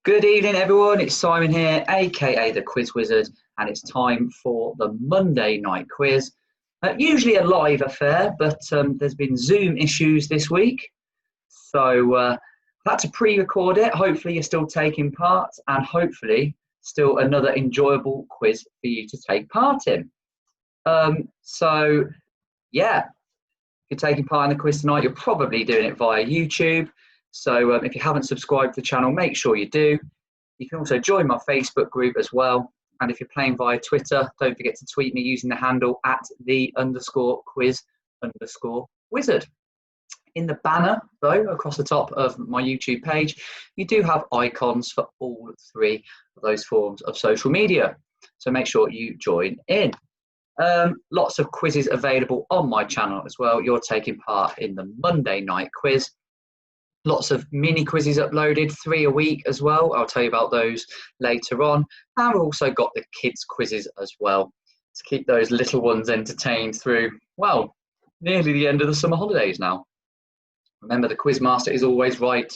Good evening, everyone. It's Simon here, aka the Quiz Wizard, and it's time for the Monday night quiz. Usually a live affair, but there's been Zoom issues this week, so I've had to pre-record it. Hopefully, you're still taking part, and hopefully, still another enjoyable quiz for you to take part in. Yeah, if you're taking part in the quiz tonight, you're probably doing it via YouTube. So if you haven't subscribed to the channel, make sure you do. You can also join my Facebook group as well. And if you're playing via Twitter, don't forget to tweet me using the handle @the_quiz_wizard. In the banner, though, across the top of my YouTube page, you do have icons for all three of those forms of social media. So make sure you join in. Lots of quizzes available on my channel as well. You're taking part in the Monday night quiz. Lots of mini quizzes uploaded, 3 a week as well. I'll tell you about those later on. And we've also got the kids quizzes as well to keep those little ones entertained through, well, nearly the end of the summer holidays now. Remember, the quiz master is always right,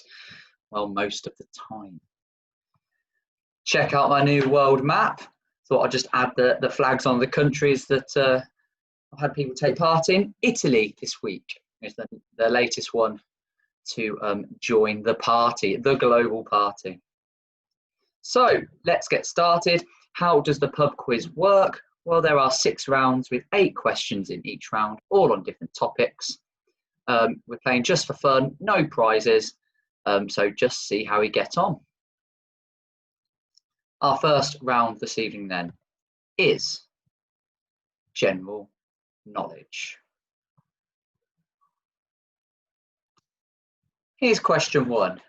well, most of the time. Check out my new world map. Thought I'd just add the flags on the countries that I've had people take part in. Italy this week is the latest one to join the party, the global party. So let's get started. How does the pub quiz work? Well, there are 6 rounds with 8 questions in each round, all on different topics. We're playing just for fun, no prizes, so just see how we get on. Our first round this evening then is general knowledge. Here's question 1.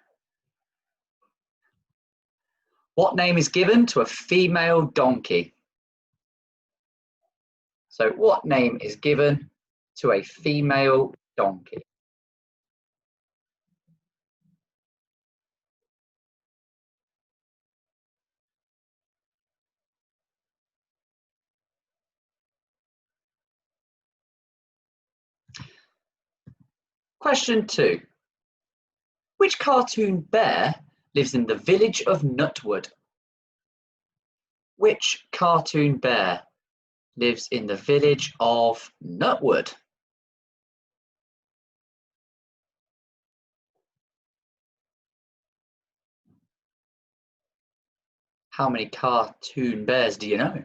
What name is given to a female donkey? So what name is given to a female donkey? Question 2. Which cartoon bear lives in the village of Nutwood? Which cartoon bear lives in the village of Nutwood? How many cartoon bears do you know?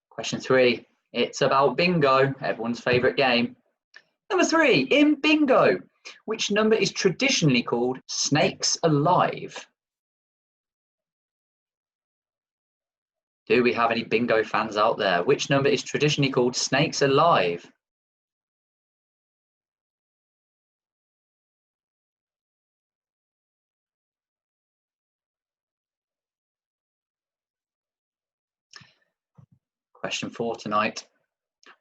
Question 3. It's about bingo, everyone's favourite game. Number 3, in bingo, which number is traditionally called snakes alive? Do we have any bingo fans out there? Which number is traditionally called snakes alive? Question 4 tonight.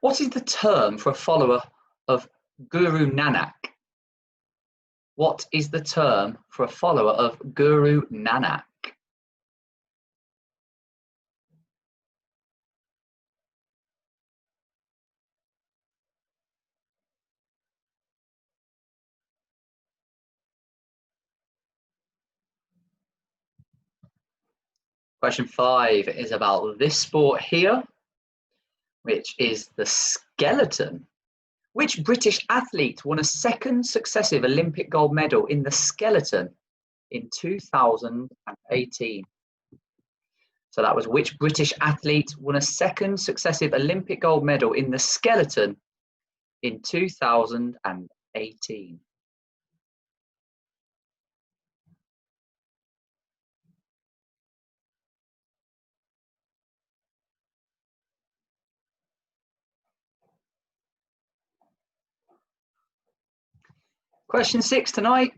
What is the term for a follower of Guru Nanak? What is the term for a follower of Guru Nanak? Question 5 is about this sport here, which is the skeleton. Which British athlete won a 2nd successive Olympic gold medal in the skeleton in 2018? So that was which British athlete won a 2nd successive Olympic gold medal in the skeleton in 2018? Question 6 tonight.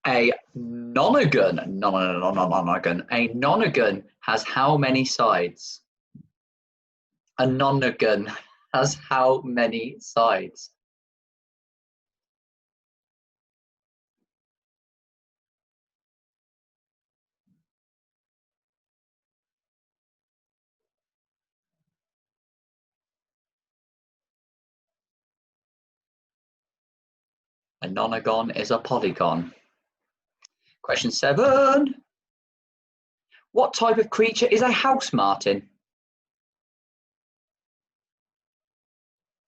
A nonagon. A nonagon has how many sides? A nonagon has how many sides? A nonagon is a polygon. Question 7. What type of creature is a house martin?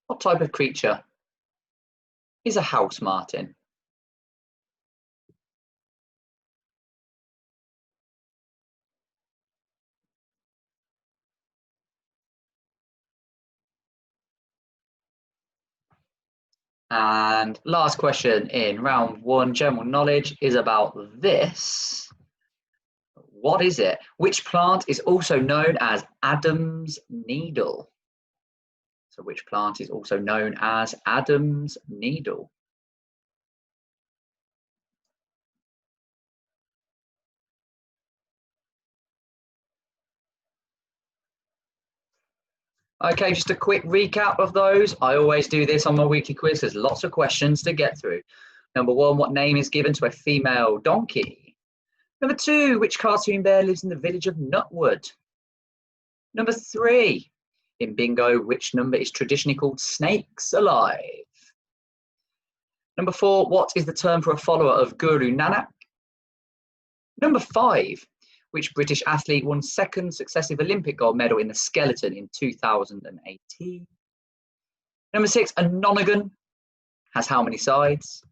What type of creature is a house martin? And last question in round 1, general knowledge, is about this. What is it? Which plant is also known as Adam's needle? So which plant is also known as Adam's needle? Okay, just a quick recap of those. I always do this on my weekly quiz. There's lots of questions to get through. Number 1, what name is given to a female donkey? Number 2, which cartoon bear lives in the village of Nutwood? Number 3, in bingo, which number is traditionally called snakes alive? Number 4, what is the term for a follower of Guru Nanak? Number 5, which British athlete won 2nd successive Olympic gold medal in the skeleton in 2018? Number 6, a nonagon has how many sides?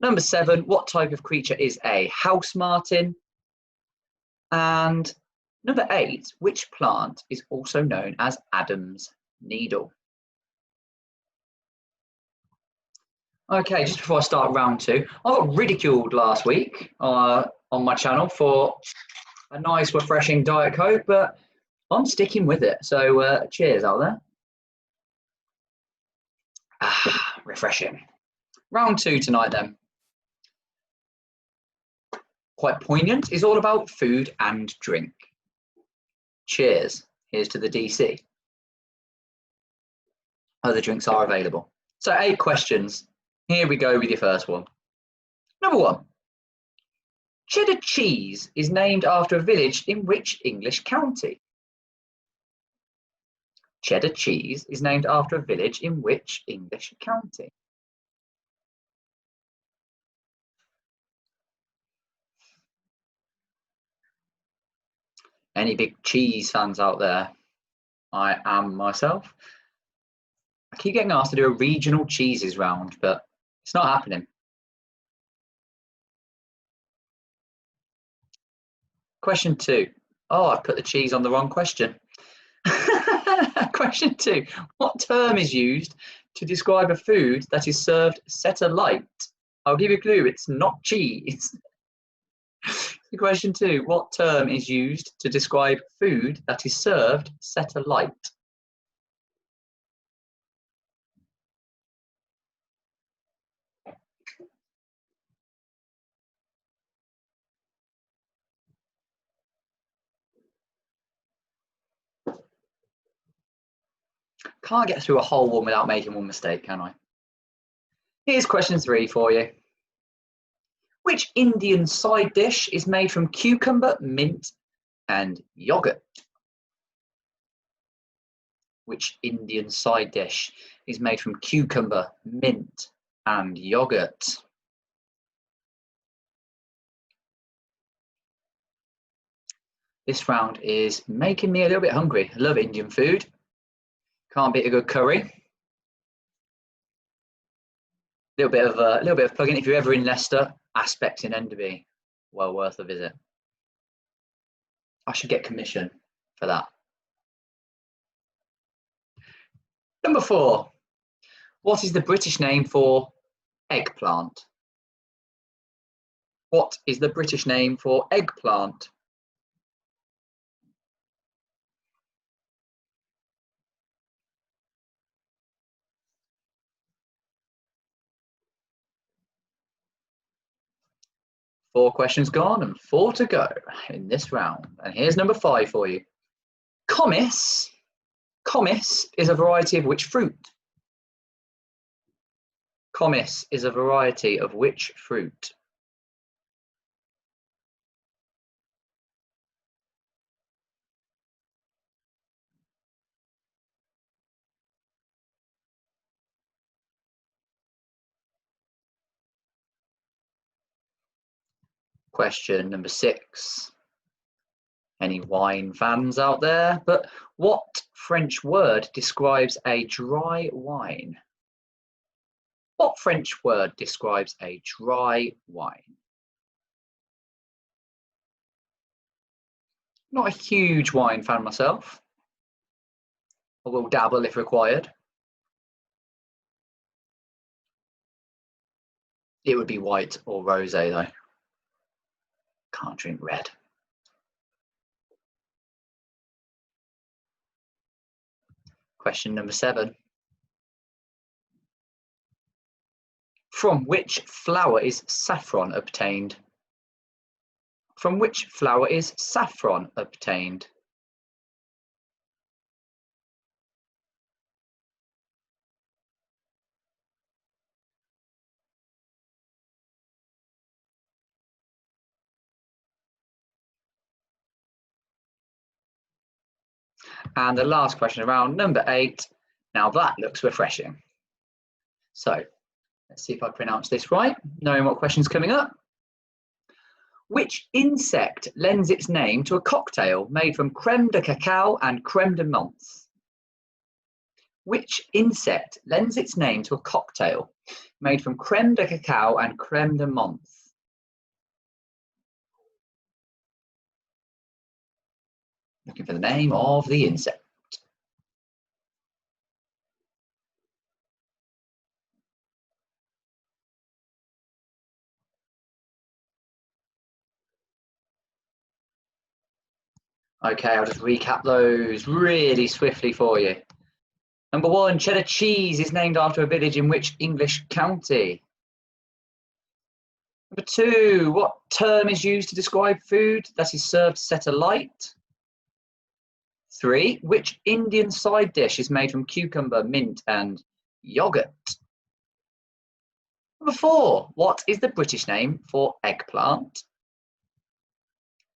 Number 7, what type of creature is a house martin? And number 8, which plant is also known as Adam's needle? Okay, just before I start round 2, I got ridiculed last week on my channel for a nice, refreshing Diet Coke, but I'm sticking with it. So cheers out there. Refreshing. Round 2 tonight then. Quite poignant. It's all about food and drink. Cheers. Here's to the DC. Other drinks are available. So 8 questions. Here we go with your first one. Number 1. Cheddar cheese is named after a village in which English county? Cheddar cheese is named after a village in which English county? Any big cheese fans out there? I am myself. I keep getting asked to do a regional cheeses round, but it's not happening. Question 2. Oh, I've put the cheese on the wrong question. Question 2. What term is used to describe a food that is served set alight? I'll give you a clue. It's not cheese. Question 2. What term is used to describe food that is served set alight? Can't get through a whole one without making one mistake, can I? Here's question 3 for you. Which Indian side dish is made from cucumber, mint, and yoghurt? Which Indian side dish is made from cucumber, mint, and yoghurt? This round is making me a little bit hungry. I love Indian food. Can't beat a good curry. A little bit of plug-in. If you're ever in Leicester, Aspects in Enderby, well worth a visit. I should get commission for that. Number 4. What is the British name for eggplant? What is the British name for eggplant? Four questions gone and 4 to go in this round. And here's number 5 for you. Comice. Comice is a variety of which fruit? Comice is a variety of which fruit? Question number 6. Any wine fans out there? But what French word describes a dry wine? What French word describes a dry wine? Not a huge wine fan myself. I will dabble if required. It would be white or rosé though. Can't drink red. Question number 7. From which flower is saffron obtained? From which flower is saffron obtained? And the last question around number 8. Now that looks refreshing. So let's see if I pronounce this right, knowing what question's coming up. Which insect lends its name to a cocktail made from crème de cacao and crème de menthe? Which insect lends its name to a cocktail made from crème de cacao and crème de menthe? Looking for the name of the insect. Okay, I'll just recap those really swiftly for you. Number 1, cheddar cheese is named after a village in which English county? Number 2, what term is used to describe food that is served set alight? 3, which Indian side dish is made from cucumber, mint and yoghurt? Number 4, what is the British name for eggplant?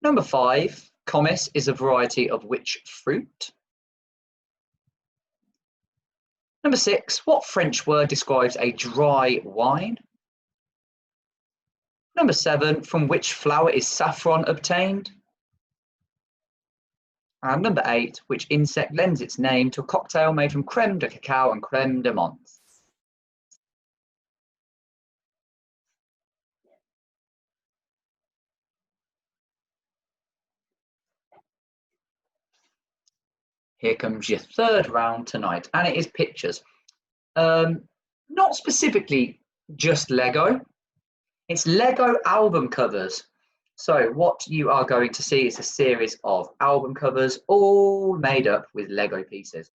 Number 5, Comice is a variety of which fruit? Number 6, what French word describes a dry wine? Number 7, from which flower is saffron obtained? And number 8, which insect lends its name to a cocktail made from crème de cacao and crème de menthe? Here comes your third round tonight, and it is pictures. Not specifically just Lego, it's Lego album covers. So what you are going to see is a series of album covers all made up with Lego pieces.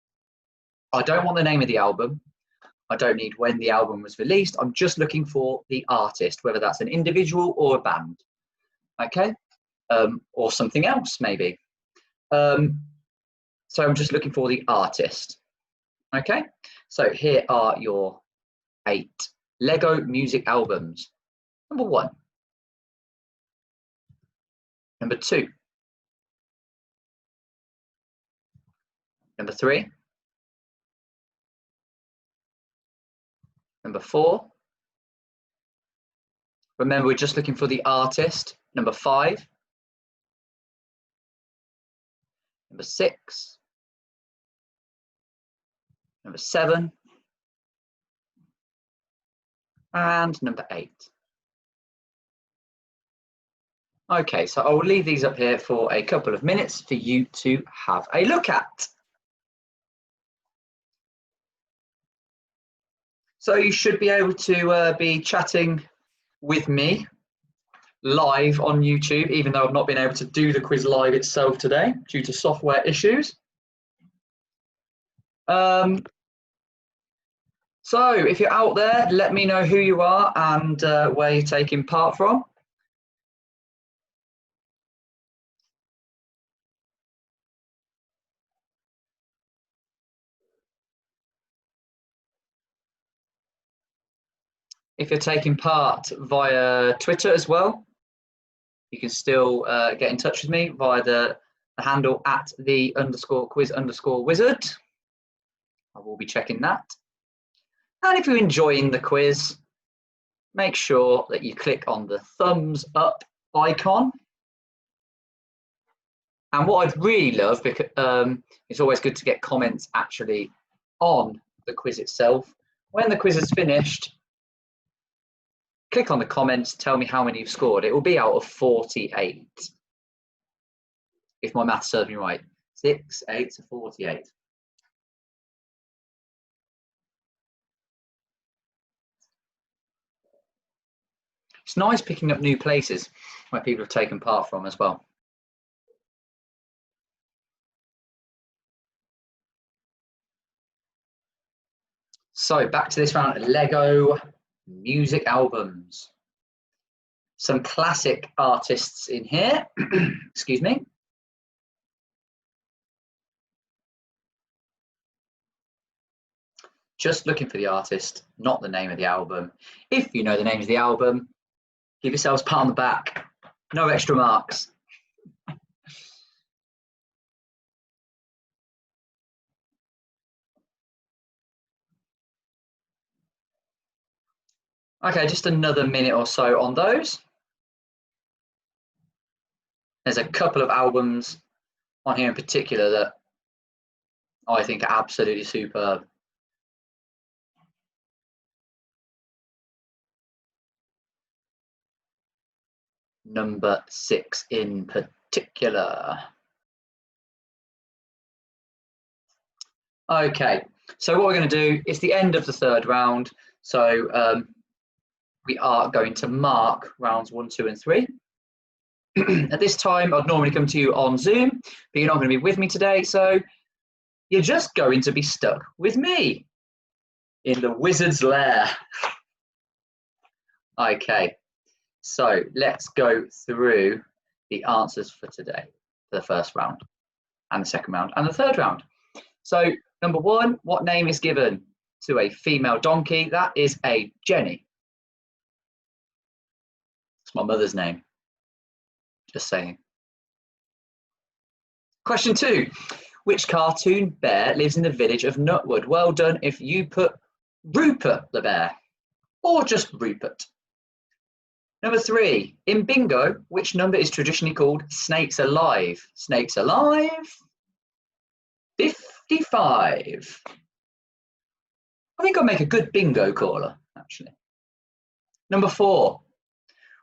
I don't want the name of the album. I don't need when the album was released. I'm just looking for the artist, whether that's an individual or a band, okay? Or something else maybe. So I'm just looking for the artist, okay? So here are your 8 Lego music albums. Number 1. Number 2. Number 3. Number 4. Remember, we're just looking for the artist. Number 5. Number 6. Number 7. And number 8. Okay, so I will leave these up here for a couple of minutes for you to have a look at. So you should be able to be chatting with me live on YouTube, even though I've not been able to do the quiz live itself today due to software issues. So if you're out there, let me know who you are and where you're taking part from. If you're taking part via Twitter as well, you can still get in touch with me via the handle at _quiz_wizard. I will be checking that. And if you're enjoying the quiz, make sure that you click on the thumbs up icon. And what I'd really love, because it's always good to get comments actually on the quiz itself. When the quiz is finished, click on the comments, tell me how many you've scored. It will be out of 48, if my math serves me right. 6, 8 to 48. It's nice picking up new places where people have taken part from as well. So back to this round, Lego music albums. Some classic artists in here, excuse me. Just looking for the artist, not the name of the album. If you know the name of the album, give yourselves a pat on the back. No extra marks. Okay, just another minute or so on those. There's a couple of albums on here in particular that I think are absolutely superb. Number 6 in particular. Okay, so what we're going to do is the end of the third round. So we are going to mark rounds 1, 2, and 3. At this time, I'd normally come to you on Zoom, but you're not going to be with me today, so you're just going to be stuck with me in the wizard's lair. Okay, so let's go through the answers for today, for the first round, and the second round, and the third round. So, number 1, what name is given to a female donkey? That is a Jenny. It's my mother's name. Just saying. Question 2. Which cartoon bear lives in the village of Nutwood? Well done if you put Rupert the bear, or just Rupert. Number 3. In bingo, which number is traditionally called Snakes Alive? Snakes Alive? 55. I think I'll make a good bingo caller, actually. Number 4.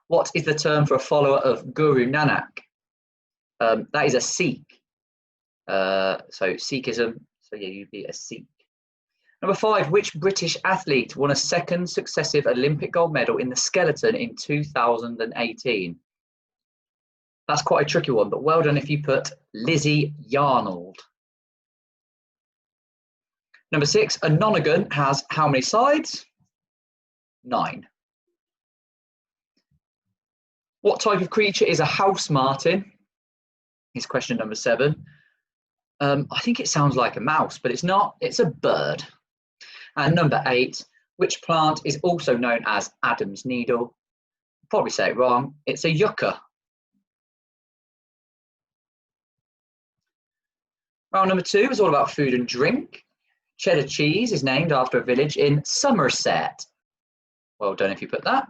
What is the term for a follower of Guru Nanak? That is a Sikh. So Sikhism, so yeah, you'd be a Sikh. Number 5, which British athlete won a second successive Olympic gold medal in the skeleton in 2018? That's quite a tricky one, but well done if you put Lizzie Yarnold. Number 6, a nonagon has how many sides? 9. What type of creature is a house martin? Is question number 7. I think it sounds like a mouse, but it's not. It's a bird. And number 8, which plant is also known as Adam's needle? I'll probably say it wrong. It's a yucca. Round number 2 is all about food and drink. Cheddar cheese is named after a village in Somerset. Well done if you put that.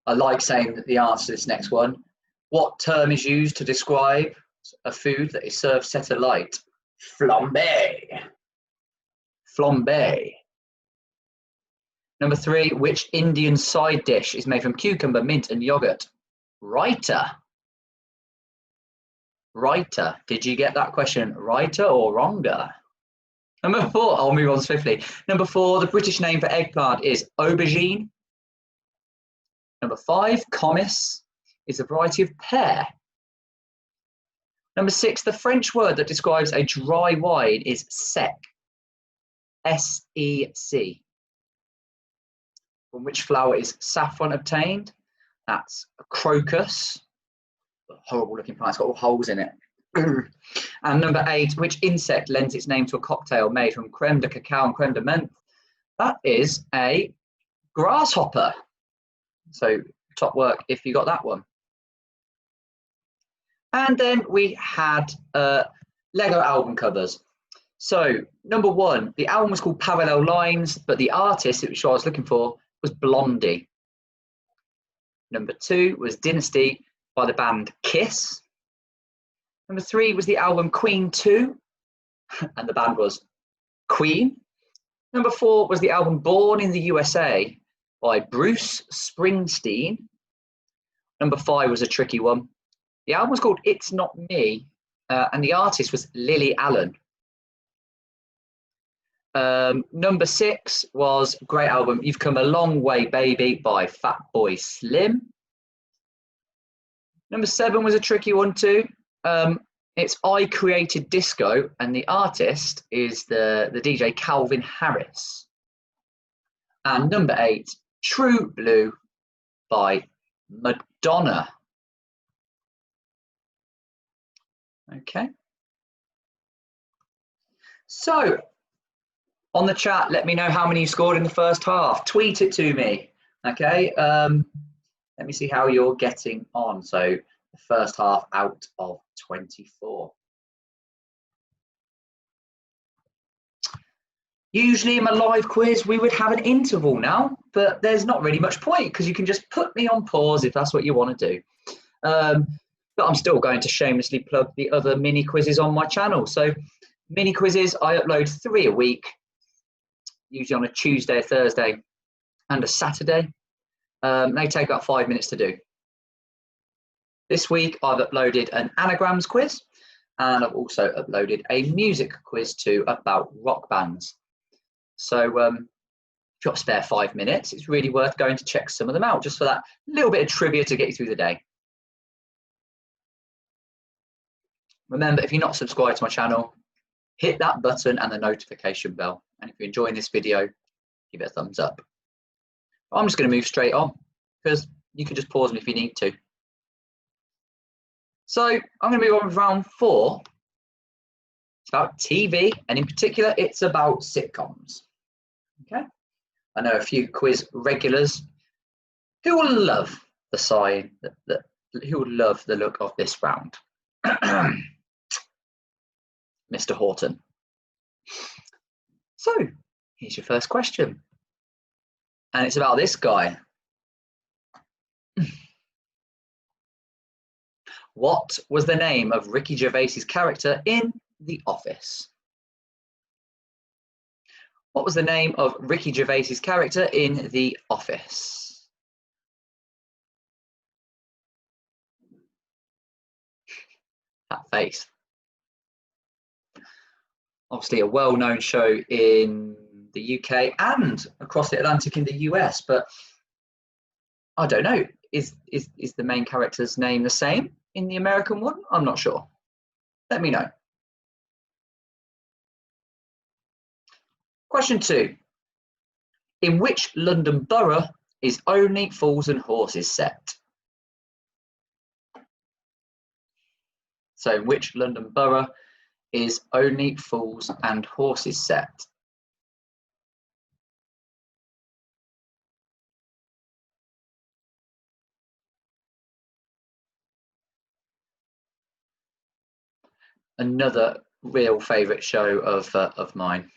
I like saying the answer to this next one. What term is used to describe a food that is served set alight? Flambé. Flambé. Number 3, which Indian side dish is made from cucumber, mint, and yogurt? Raita. Raita. Did you get that question? Raita or wronger? Number 4, I'll move on swiftly. Number 4, the British name for eggplant is aubergine. Number 5, Comice is a variety of pear. Number 6, the French word that describes a dry wine is sec. S-E-C. From which flower is saffron obtained? That's a crocus. A horrible looking plant, it's got all holes in it. And number 8, which insect lends its name to a cocktail made from crème de cacao and crème de menthe? That is a grasshopper. So top work if you got that one. And then we had Lego album covers. So number 1, the album was called Parallel Lines, but the artist, which I was looking for, was Blondie. Number 2 was Dynasty by the band Kiss. Number 3 was the album Queen 2, and the band was Queen. Number 4 was the album Born in the USA by Bruce Springsteen. Number 5 was a tricky one. The album was called It's Not Me, and the artist was Lily Allen. Number 6 was a great album, You've Come a Long Way Baby by Fatboy Slim. Number 7 was a tricky one too. It's I Created Disco, and the artist is the DJ Calvin Harris. And number 8, True Blue by Madonna. Okay. So, on the chat, let me know how many you scored in the first half. Tweet it to me. Okay. Let me see how you're getting on. So, the first half out of 24. Usually in my live quiz, we would have an interval now, but there's not really much point because you can just put me on pause if that's what you want to do. But I'm still going to shamelessly plug the other mini quizzes on my channel. So mini quizzes, I upload 3 a week, usually on a Tuesday, a Thursday, and a Saturday. They take about 5 minutes to do. This week, I've uploaded an anagrams quiz, and I've also uploaded a music quiz too about rock bands. So if you've got a spare 5 minutes, it's really worth going to check some of them out, just for that little bit of trivia to get you through the day. Remember, if you're not subscribed to my channel, hit that button and the notification bell. And if you're enjoying this video, give it a thumbs up. I'm just going to move straight on because you can just pause me if you need to. So I'm going to move on with round 4. It's about TV, and in particular, it's about sitcoms. Okay. I know a few quiz regulars who will love the sign, who will love the look of this round. Mr. Horton. So here's your first question. And it's about this guy. What was the name of Ricky Gervais's character in The Office? What was the name of Ricky Gervais's character in The Office? That face. Obviously a well-known show in the UK and across the Atlantic in the US, but I don't know, is the main character's name the same in the American one? I'm not sure. Let me know. Question 2. In which London borough is Only Fools and Horses set? So in which London borough is Only Fools and Horses set? Another real favourite show of mine.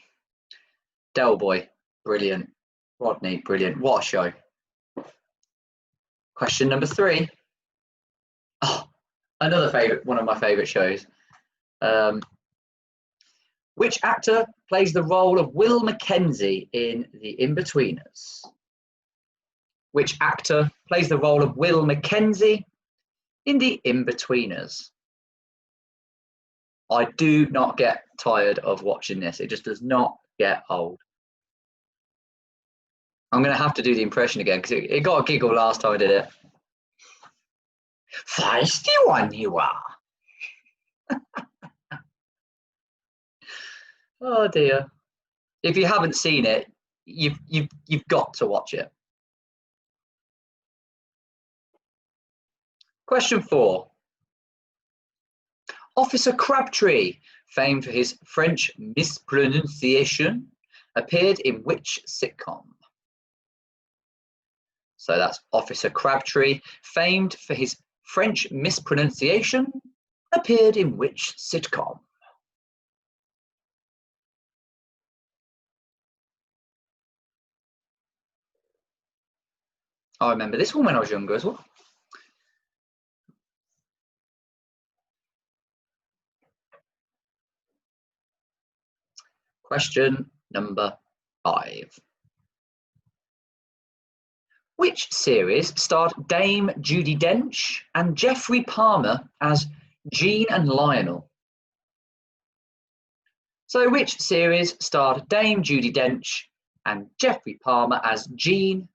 Del Boy, brilliant. Rodney, brilliant. What a show. Question number 3. Oh, another favourite, one of my favourite shows. Which actor plays the role of Will Mckenzie in The Inbetweeners? Which actor plays the role of Will Mckenzie in The Inbetweeners? I do not get tired of watching this. It just does not get old. I'm going to have to do the impression again because it got a giggle last time I did it. Feisty one you are. Oh dear. If you haven't seen it, you've got to watch it. Question 4. Officer Crabtree, famed for his French mispronunciation, appeared in which sitcom? So that's Officer Crabtree, famed for his French mispronunciation, appeared in which sitcom? I remember this one when I was younger as well. Question number 5. Which series starred Dame Judi Dench and Geoffrey Palmer as Jean and Lionel? So which series starred Dame Judi Dench and Geoffrey Palmer as Jean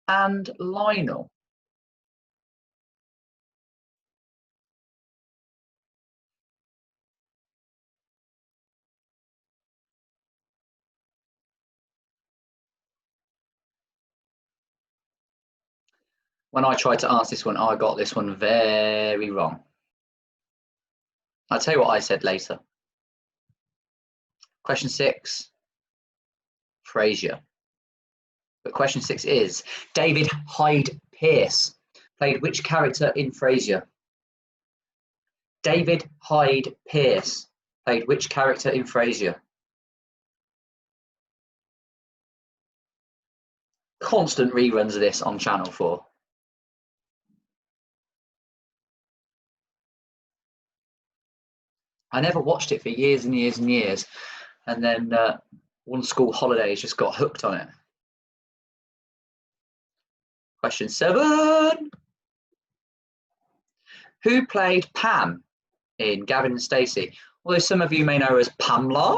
and Lionel? When I tried to answer this one, I got this one very wrong. I'll tell you what I said later. Question 6, Frasier. But question 6 is, David Hyde Pearce played which character in Frasier? David Hyde Pearce played which character in Frasier? Constant reruns of this on Channel 4. I never watched it for years and years and years, and then one school holidays just got hooked on it. Question 7. Who played Pam in Gavin and Stacey? Although some of you may know her as Pamela.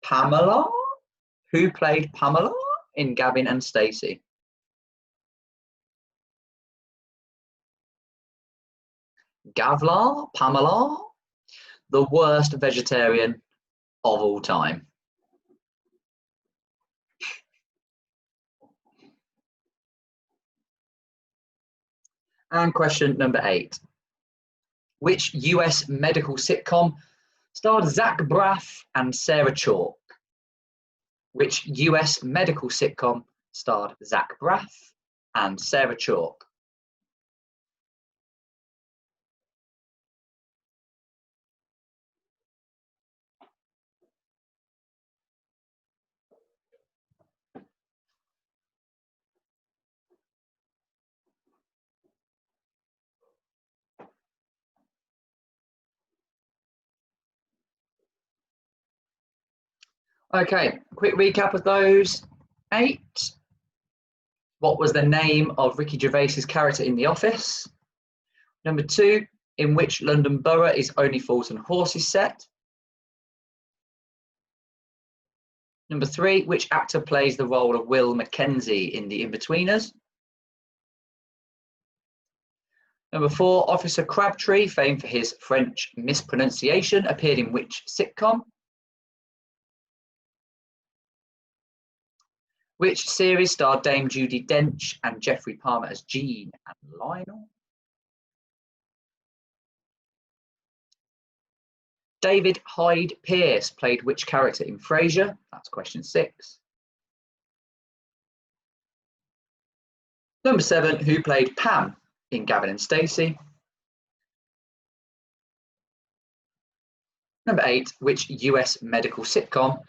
Pamela? Who played Pamela in Gavin and Stacey? Gavla? Pamela? The worst vegetarian of all time. And question number 8. Which US medical sitcom starred Zach Braff and Sarah Chalke? Which US medical sitcom starred Zach Braff and Sarah Chalke? Okay, quick recap of those 8. What was the name of Ricky Gervais's character in The Office? Number 2, in which London borough is Only Fools and Horses set? Number 3, which actor plays the role of Will Mckenzie in The Inbetweeners? Number 4, Officer Crabtree, famed for his French mispronunciation, appeared in which sitcom? Which series starred Dame Judi Dench and Geoffrey Palmer as Jean and Lionel? David Hyde Pearce played which character in Frasier? That's question 6. Number 7, who played Pam in Gavin and Stacey? Number 8, which US medical sitcom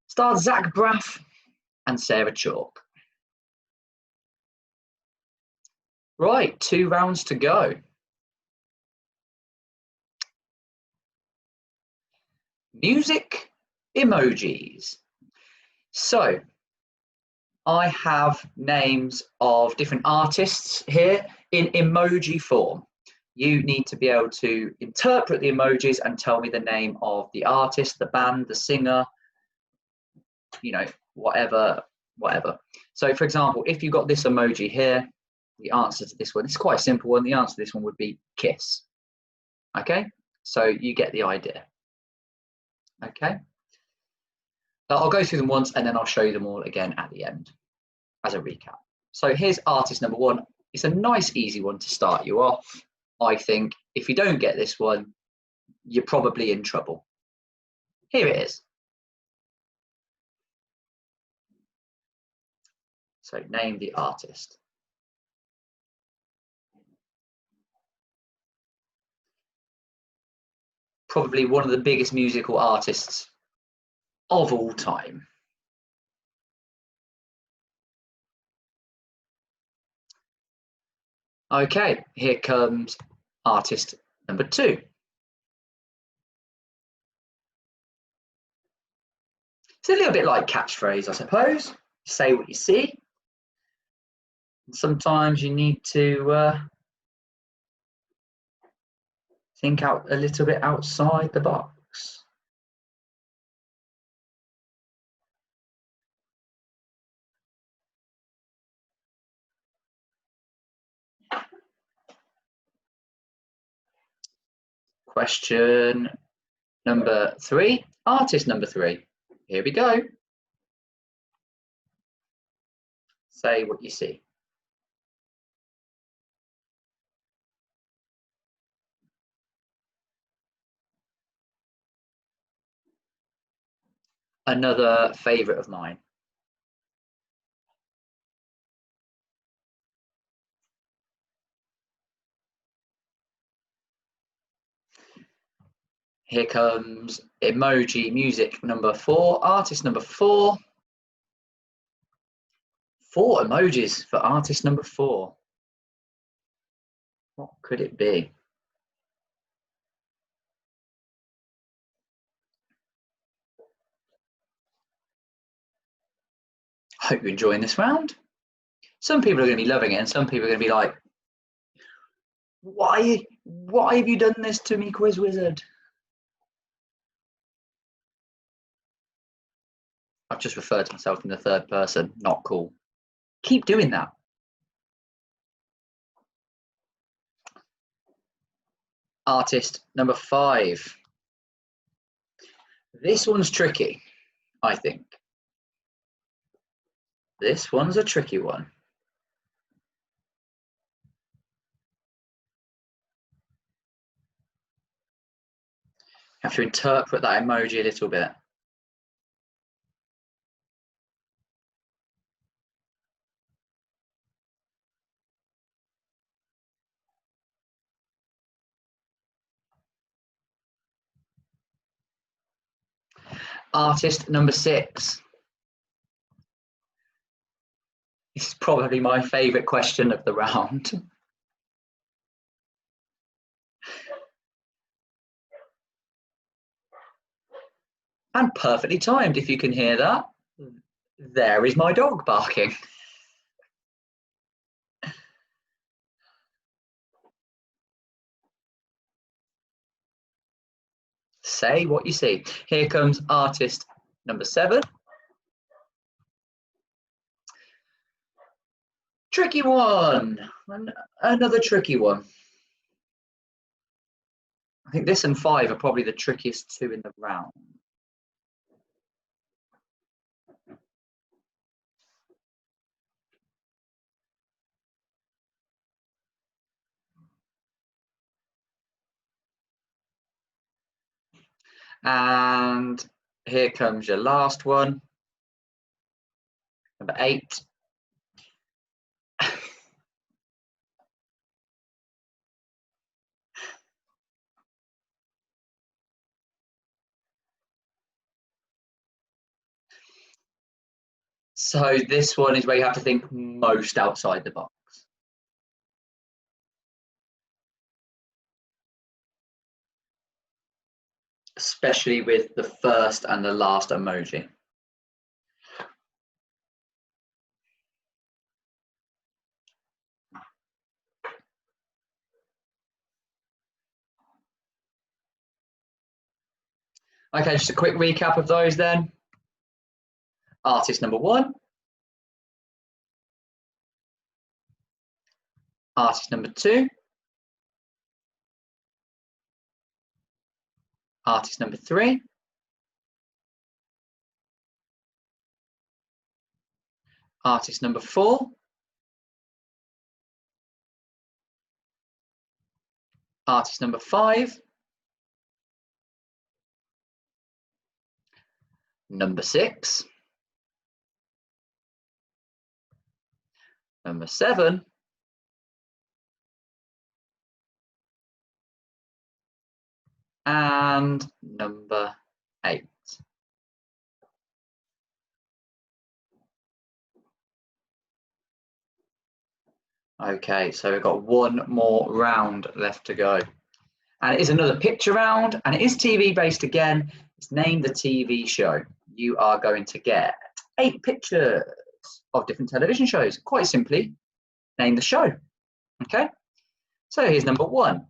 starred Zach Braff and Sarah Chalke? Right, 2 rounds to go. Music emojis. So I have names of different artists here in emoji form. You need to be able to interpret the emojis and tell me the name of the artist, the band, the singer, you know, whatever. So for example, if you've got this emoji here, the answer to this one, it's quite a simple one. The answer to this one would be kiss. Okay, so you get the idea. Okay, I'll go through them once and then I'll show you them all again at the end as a recap. So here's artist number 1. It's a nice easy one to start you off. I think if you don't get this one, you're probably in trouble. Here it is. So name the artist. Probably one of the biggest musical artists of all time. Okay, here comes artist number 2. It's a little bit like catchphrase, I suppose. Say what you see. Sometimes you need to think out a little bit outside the box. Question number 3, artist number 3. Here we go. Say what you see. Another favourite of mine. Here comes emoji music number 4, artist number 4. 4 emojis for artist number 4. What could it be? Hope you're enjoying this round. Some people are going to be loving it, and some people are going to be like, why have you done this to me, Quiz Wizard? I've just referred to myself in the third person. Not cool. Keep doing that. Artist number 5. This one's tricky, I think. This one's a tricky one. Have to interpret that emoji a little bit. Artist number 6. This is probably my favourite question of the round. And perfectly timed, if you can hear that. There is my dog barking. Say what you see. Here comes artist number 7. Tricky one. Another tricky one. I think this and 5 are probably the trickiest 2 in the round. And here comes your last one, number 8. So this one is where you have to think most outside the box. Especially with the first and the last emoji. Okay, just a quick recap of those then. Artist number 1. Artist number 2. Artist number 3. Artist number 4. Artist number 5. Number 6. Number 7. And number 8. Okay, so we've got one more round left to go. And it is another picture round, and it is TV based again. It's Name the TV show. You are going to get 8 pictures of different television shows. Quite simply, name the show. Okay, so here's number 1.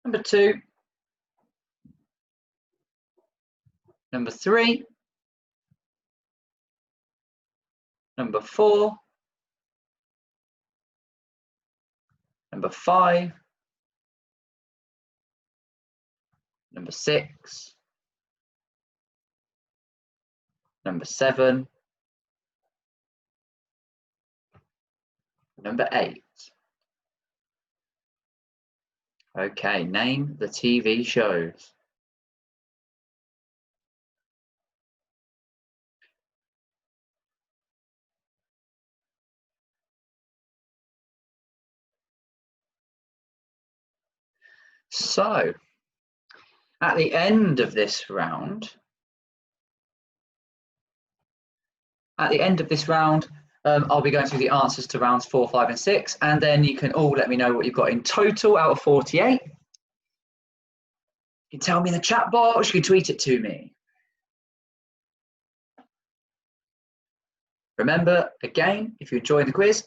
Number 2. Number 3. Number 4. Number 5. Number 6. Number 7. Number 8. Okay, name the TV shows. So, at the end of this round, I'll be going through the answers to rounds 4, 5, and 6, and then you can all let me know what you've got in total out of 48. You can tell me in the chat box, you can tweet it to me. Remember, again, if you're enjoying the quiz,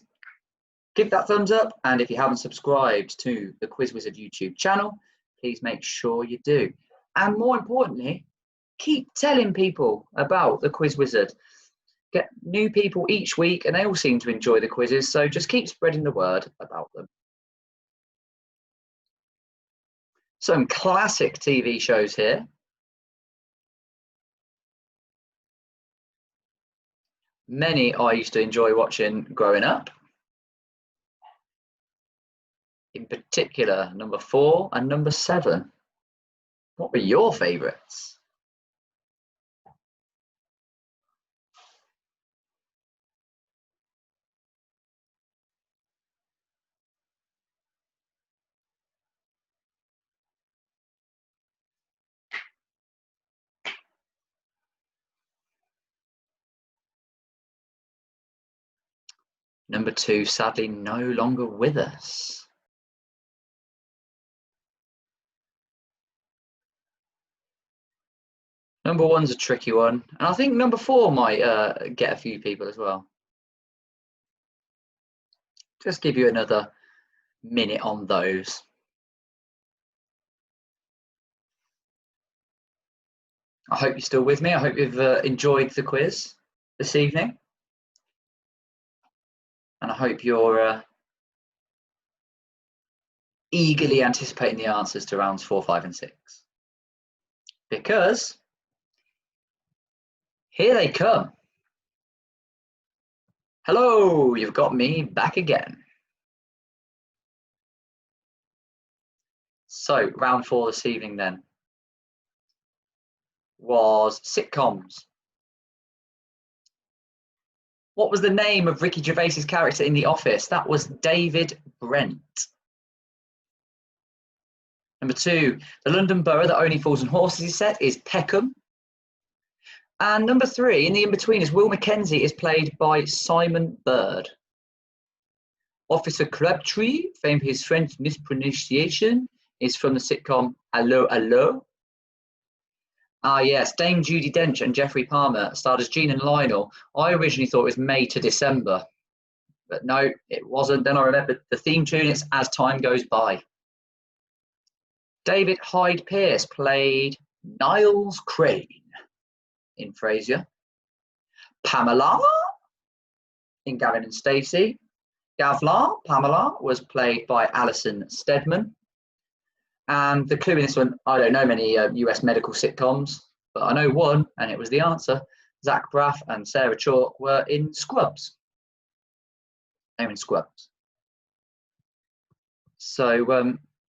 give that thumbs up, and if you haven't subscribed to the Quiz Wizard YouTube channel, please make sure you do. And more importantly, keep telling people about the Quiz Wizard. Get new people each week, and they all seem to enjoy the quizzes, so just keep spreading the word about them. Some classic TV shows here. Many I used to enjoy watching growing up. In particular, number 4 and number 7. What were your favourites? Number 2, sadly, no longer with us. Number 1's a tricky one, and I think number 4 might get a few people as well. Just give you another minute on those. I hope you're still with me. I hope you've enjoyed the quiz this evening. And I hope you're eagerly anticipating the answers to rounds 4, 5, and 6. Because here they come. Hello, you've got me back again. So, round 4 this evening then was sitcoms. What was the name of Ricky Gervais's character in The Office? That was David Brent. Number 2, the London borough that only fools and horses is set is Peckham. And number 3, in the Inbetweeners, Will Mckenzie is played by Simon Bird. Officer Crabtree, famed for his French mispronunciation, is from the sitcom Allo Allo. Ah yes, Dame Judi Dench and Geoffrey Palmer starred as Jean and Lionel. I originally thought it was May to December, but no, it wasn't. Then I remembered the theme tune, it's As Time Goes By. David Hyde Pearce played Niles Crane in Frasier. Pamela in Gavin and Stacey. Pamela was played by Alison Steadman. And the clue in this one, I don't know many US medical sitcoms, but I know one, and it was the answer. Zack, Braff and Sarah Chalke were in Scrubs. They were in Scrubs. So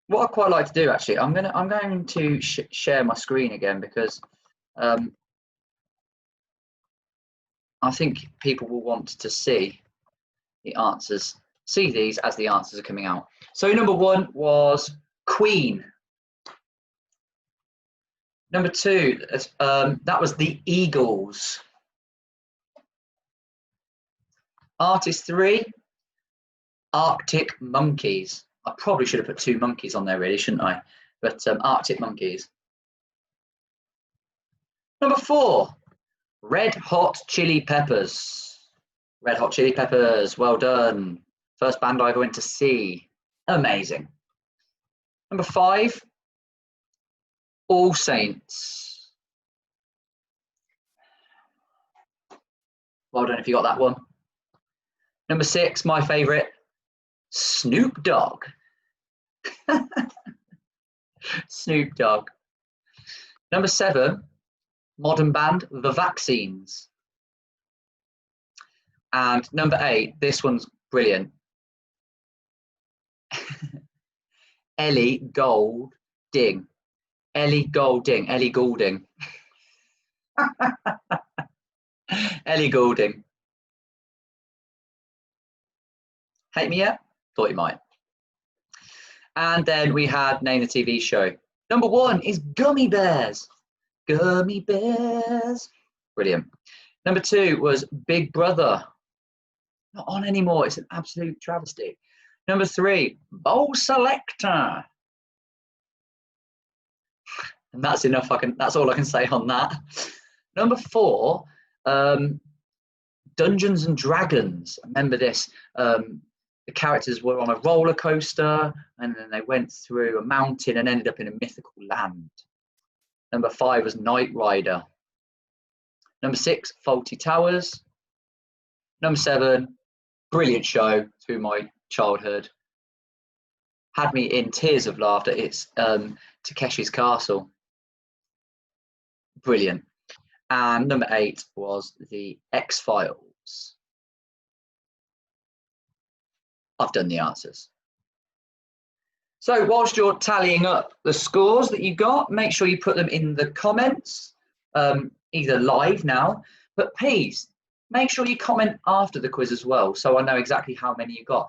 what I'd quite like to do, actually, I'm going to share my screen again, because I think people will want to see the answers, see these as the answers are coming out. So number 1 was Queen. Number 2, that was the Eagles. Artist 3, Arctic monkeys. I probably should have put 2 monkeys on there really, shouldn't I? But Arctic monkeys. Number 4, Red Hot Chili Peppers. Red Hot Chili Peppers, well done. First band I ever went to see. Amazing. Number 5, All Saints. Well done if you got that one. Number 6, my favourite, Snoop Dogg. Snoop Dogg. Number 7, modern band, The Vaccines. And number 8, this one's brilliant. Ellie Goulding. Ellie Goulding. Ellie Goulding. Ellie Goulding. Hate me yet? Thought you might. And then we had Name the TV show. Number 1 is Gummy Bears. Gummy Bears. Brilliant. Number 2 was Big Brother. Not on anymore. It's an absolute travesty. Number 3, Bowl Selector. And that's enough. That's all I can say on that. Number 4, Dungeons and Dragons. Remember this. The characters were on a roller coaster and then they went through a mountain and ended up in a mythical land. Number 5 was Knight Rider. Number 6, Fawlty Towers. Number 7, brilliant show through my childhood. Had me in tears of laughter. It's Takeshi's Castle. Brilliant. And number 8 was the X-Files. I've done the answers. So whilst you're tallying up the scores that you got, make sure you put them in the comments, either live now, but please make sure you comment after the quiz as well, so I know exactly how many you got.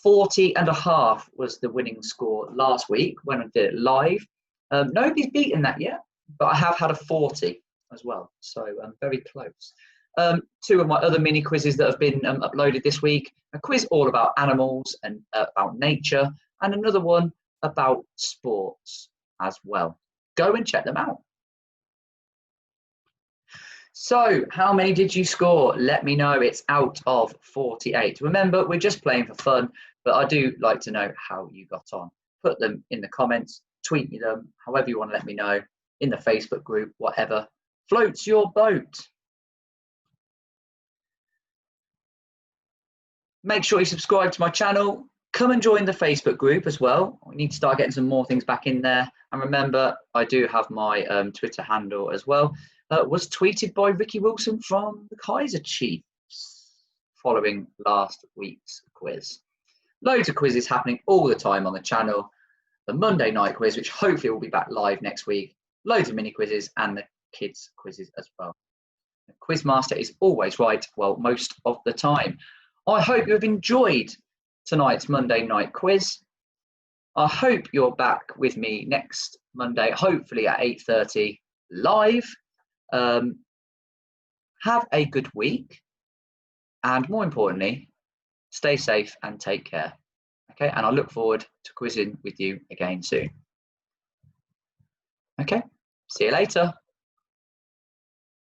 40.5 was the winning score last week when I did it live. Nobody's beaten that yet, but I have had a 40 as well, so I'm very close. 2 of my other mini quizzes that have been uploaded this week, a quiz all about animals and about nature, and another one about sports as well. Go and check them out. So how many did you score? Let me know. It's out of 48. Remember, we're just playing for fun, but I do like to know how you got on. Put them in the comments, tweet me them, however you want to let me know, in the Facebook group, whatever floats your boat. Make sure you subscribe to my channel. Come and join the Facebook group as well. We need to start getting some more things back in there. And remember, I do have my Twitter handle as well. Was tweeted by Ricky Wilson from the Kaiser Chiefs following last week's quiz. Loads of quizzes happening all the time on the channel. The Monday night quiz, which hopefully will be back live next week. Loads of mini quizzes and the kids quizzes as well. The Quizmaster is always right, well, most of the time. I hope you have enjoyed tonight's Monday night quiz. I hope you're back with me next Monday, hopefully at 8:30 live. Have a good week, and more importantly, stay safe and take care. Okay, and I look forward to quizzing with you again soon. Okay, see you later.